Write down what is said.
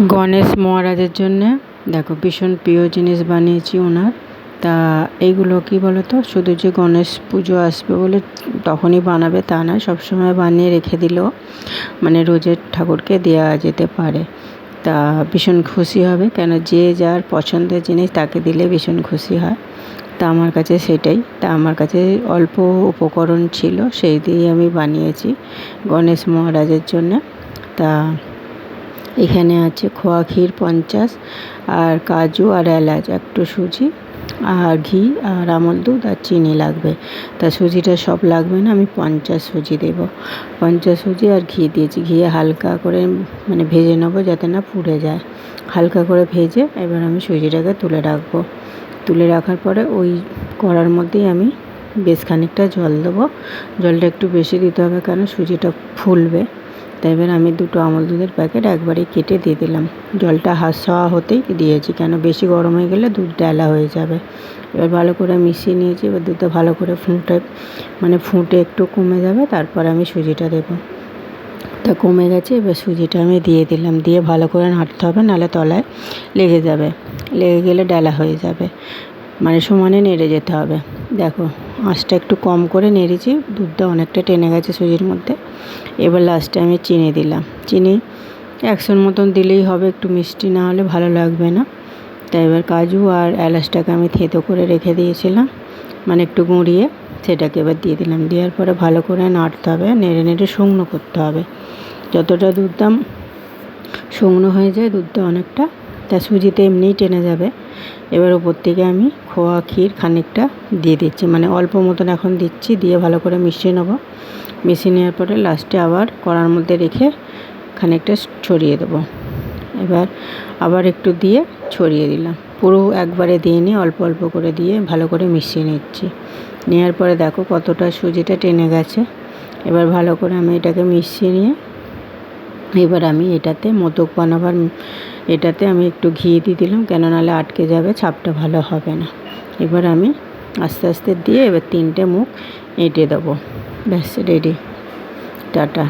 গণেশ মহারাজের জন্যে দেখো ভীষণ প্রিয় জিনিস বানিয়েছি ওনার। তা এইগুলো কি বলো তো, শুধু যে গণেশ পুজো আসবে বলে তখনই বানাবে তা না, সবসময় বানিয়ে রেখে দিলেও মানে রোজের ঠাকুরকে দেওয়া যেতে পারে। তা ভীষণ খুশি হবে, কেন যে যার পছন্দের জিনিস তাকে দিলে ভীষণ খুশি হয়। তা আমার কাছে সেটাই, তা আমার কাছে অল্প উপকরণ ছিল, সেই দিয়েই আমি বানিয়েছি গণেশ মহারাজের জন্যে। তা এখানে আছে খোয়া ক্ষীর 50, আর কাজু আর এলাচ, একটু সুজি আর ঘি আর আমল দুধ আর চিনি লাগবে। তা সুজিটা সব লাগবে না, আমি 50 সুজি দেবো। 50 সুজি আর ঘি দিয়েছি, ঘিয়ে হালকা করে মানে ভেজে নেবো যাতে না পুড়ে যায়। হালকা করে ভেজে এবার আমি সুজিটাকে তুলে রাখবো। তুলে রাখার পরে ওই কড়ার মধ্যেই আমি বেশ খানিকটা জল দেবো। জলটা একটু বেশি দিতে হবে কারণ সুজিটা ফুলবে। তাই এবার আমি 2টো আমল দুধের প্যাকেট একবারেই কেটে দিয়ে দিলাম। জলটা হাঁস-হাওয়া হতেই দিয়েছি, কেন বেশি গরম হয়ে গেলে দুধ ডেলা হয়ে যাবে। এবার ভালো করে মিশিয়ে নিয়েছি। এবার দুধটা ভালো করে ফুটে একটু কমে যাবে, তারপরে আমি সুজিটা দেবো। তা কমে গেছে, এবার সুজিটা আমি দিয়ে দিলাম। দিয়ে ভালো করে নাড়তে হবে, নাহলে তলায় লেগে যাবে। লেগে গেলে ডেলা হয়ে যাবে, মানে সমানে নেড়ে যেতে হবে। দেখো আঁচটা একটু কম করে নেড়েছি, দুধটা অনেকটা টেনে গেছে সুজির মধ্যে। এবার লাস্টে আমি চিনি দিলাম। চিনি 100 মতন দিলেই হবে, একটু মিষ্টি না হলে ভালো লাগবে না। তাই এবার কাজু আর এলাচটাকে আমি থেঁতো করে রেখে দিয়েছিলাম, মানে একটু গুঁড়িয়ে, সেটাকে এবার দিয়ে দিলাম। দেওয়ার পরে ভালো করে নাড়তে হবে, নেড়ে নেড়ে শুকনো করতে হবে। যতটা দুধটা শুকনো হয়ে যায় দুধটা অনেকটা, তা সুজিতে এমনিই টেনে যাবে। এবার ওপর থেকে আমি খোয়া ক্ষীর খানিকটা দিয়ে দিচ্ছি, মানে অল্প মতন এখন দিচ্ছি। দিয়ে ভালো করে মিশিয়ে নেবো। মিশিয়ে নেওয়ার পরে লাস্টে আবার কড়ার মধ্যে রেখে খানিকটা ছড়িয়ে দেবো। এবার আবার একটু দিয়ে ছড়িয়ে দিলাম। পুরো একবারে দিইনি, অল্প অল্প করে দিয়ে ভালো করে মিশিয়ে নিচ্ছি। নেওয়ার পরে দেখো কতটা সুজিটা টেনে গেছে। এবার ভালো করে আমি এটাকে মিশিয়ে নিয়ে এবার আমি এটাতে মোদক বানাবার এটাতে আমি একটু ঘি দিয়ে দিলাম, কেন নাহলে আটকে যাবে, ছাপটা ভালো হবে না। এবার আমি আস্তে আস্তে দিয়ে এবার 3টে মুখ এঁটে দেবো। ব্যাস রেডি। টাটা।